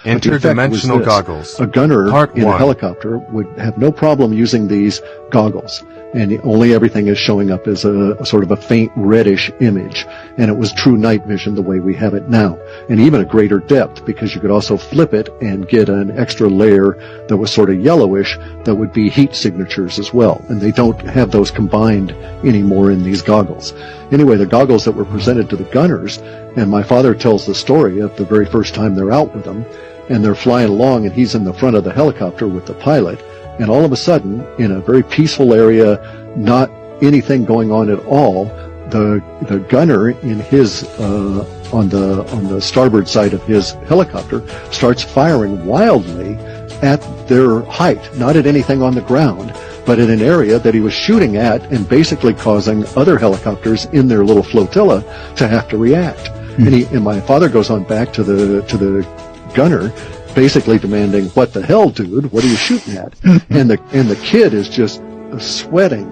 Interdimensional goggles. A gunner Part in a 1. helicopter would have no problem using these goggles, and only everything is showing up as a sort of a faint reddish image, and it was true night vision the way we have it now, and even a greater depth, because you could also flip it and get an extra layer that was sort of yellowish that would be heat signatures as well, and they don't have those combined anymore in these goggles. Anyway, the goggles that were presented to the gunners, and my father tells the story of the very first time they're out with them, and they're flying along, and he's in the front of the helicopter with the pilot, and all of a sudden, in a very peaceful area, not anything going on at all, the gunner in his on the starboard side of his helicopter starts firing wildly at their height, not at anything on the ground, but in an area that he was shooting at, and basically causing other helicopters in their little flotilla to have to react. And my father goes on back to the gunner, basically demanding, "What the hell, dude? What are you shooting at?" and the kid is just sweating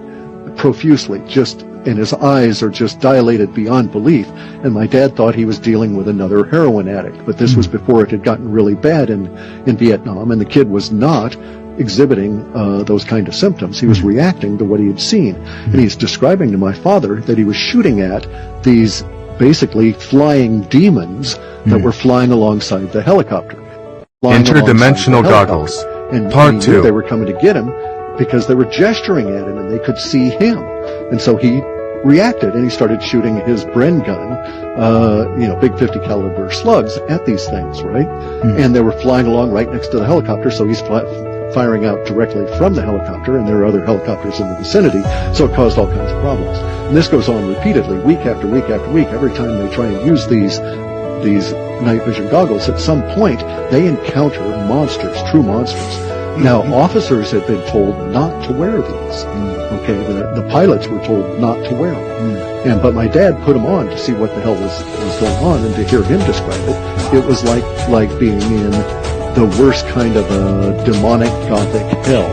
profusely, and his eyes are just dilated beyond belief. And my dad thought he was dealing with another heroin addict, but this was before it had gotten really bad in Vietnam, and the kid was not exhibiting those kind of symptoms. He was reacting to what he had seen, and he's describing to my father that he was shooting at these basically flying demons that were flying alongside the helicopter. Interdimensional goggles. And Part he 2. knew they were coming to get him because they were gesturing at him and they could see him. And so he reacted and he started shooting his Bren gun, big 50 caliber slugs at these things, right? And they were flying along right next to the helicopter, so he's firing out directly from the helicopter, and there are other helicopters in the vicinity, so it caused all kinds of problems. And this goes on repeatedly, week after week after week. Every time they try and use these night vision goggles, at some point they encounter monsters, true monsters. Now, officers had been told not to wear these. Okay, the pilots were told not to wear them. But my dad put them on to see what the hell was going on, and to hear him describe it, it was like being in the worst kind of a demonic gothic hell.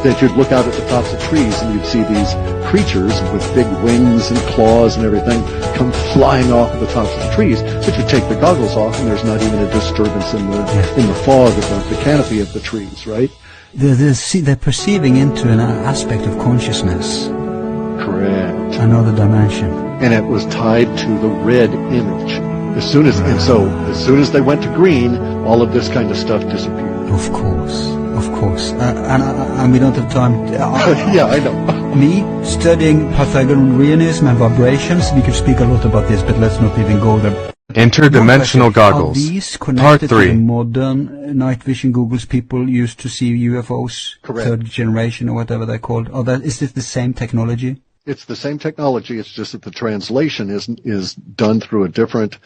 That you'd look out at the tops of trees and you'd see these creatures with big wings and claws and everything come flying off of the tops of the trees, but you take the goggles off and there's not even a disturbance in the fog of the canopy of the trees, right? They're perceiving into an aspect of consciousness. Correct. Another dimension. And it was tied to the red image. As soon as they went to green, all of this kind of stuff disappeared. Of course. And we don't have time. Yeah, I know. Me studying Pythagoreanism and vibrations, we could speak a lot about this, but let's not even go there. Interdimensional goggles. Are these Part connected to 3. the modern night vision goggles people used to see UFOs? Correct. Third generation or whatever they're called. Is this the same technology? It's the same technology. It's just that the translation is done through a different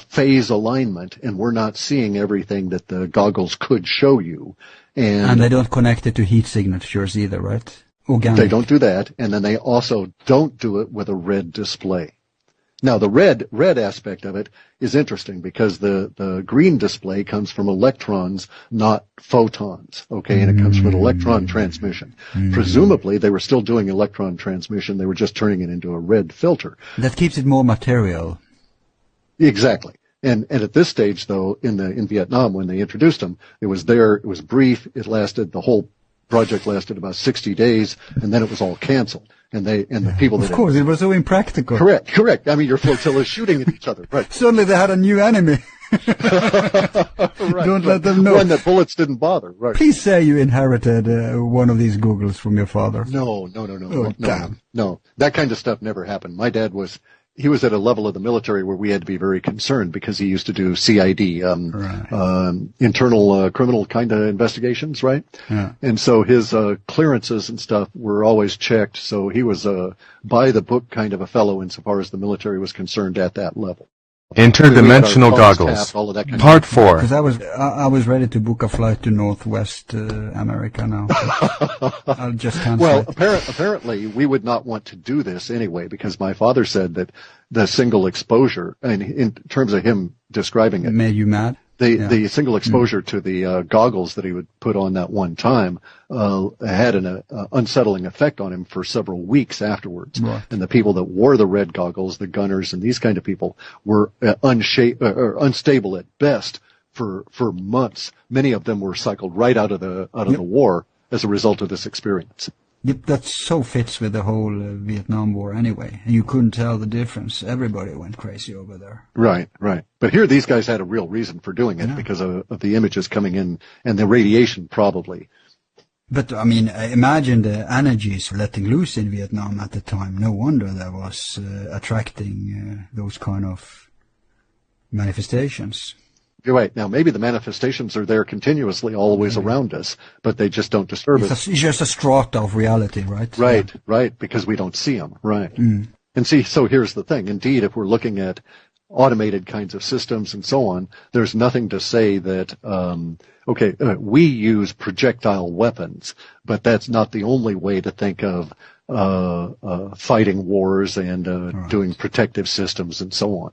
phase alignment, and we're not seeing everything that the goggles could show you. And they don't connect it to heat signatures either, right? Organic. They don't do that, and then they also don't do it with a red display. Now, the red aspect of it is interesting because the green display comes from electrons, not photons, okay? And it comes from an electron transmission. Presumably, they were still doing electron transmission. They were just turning it into a red filter. That keeps it more material. Exactly. And at this stage, though, in Vietnam, when they introduced them, it was brief. The whole project lasted about 60 days, and then it was all canceled. And the people that... Of course, it was so impractical. Correct. I mean, your flotilla is shooting at each other, right? Suddenly they had a new enemy. Right, Don't let them know. One that bullets didn't bother, right? Please say you inherited one of these goggles from your father. No. Oh, damn. No. That kind of stuff never happened. My dad was at a level of the military where we had to be very concerned because he used to do CID, internal criminal kind of investigations, right? Yeah. And so his clearances and stuff were always checked. So he was by the book kind of a fellow insofar as the military was concerned at that level. Interdimensional goggles. Part 4. Because I was ready to book a flight to Northwest America now. I'll just cancel. Well, it. apparently we would not want to do this anyway because my father said that the single exposure, and in terms of him describing it, made you mad. The single exposure to the goggles that he would put on that one time had an unsettling effect on him for several weeks afterwards. Right. And the people that wore the red goggles, the gunners and these kind of people, were unstable at best for months. Many of them were cycled right out of the war as a result of this experience. Yep, that so fits with the whole Vietnam War anyway. And you couldn't tell the difference. Everybody went crazy over there. Right. But here these guys had a real reason for doing it because of the images coming in and the radiation probably. But, I mean, imagine the energies letting loose in Vietnam at the time. No wonder that was attracting those kind of manifestations. You're right. Now, maybe the manifestations are there continuously, always around us, but they just don't disturb us. It's just a strata of reality, right? Right, because we don't see them, right. And see, so here's the thing. Indeed, if we're looking at automated kinds of systems and so on, there's nothing to say that, we use projectile weapons, but that's not the only way to think of fighting wars and doing protective systems and so on.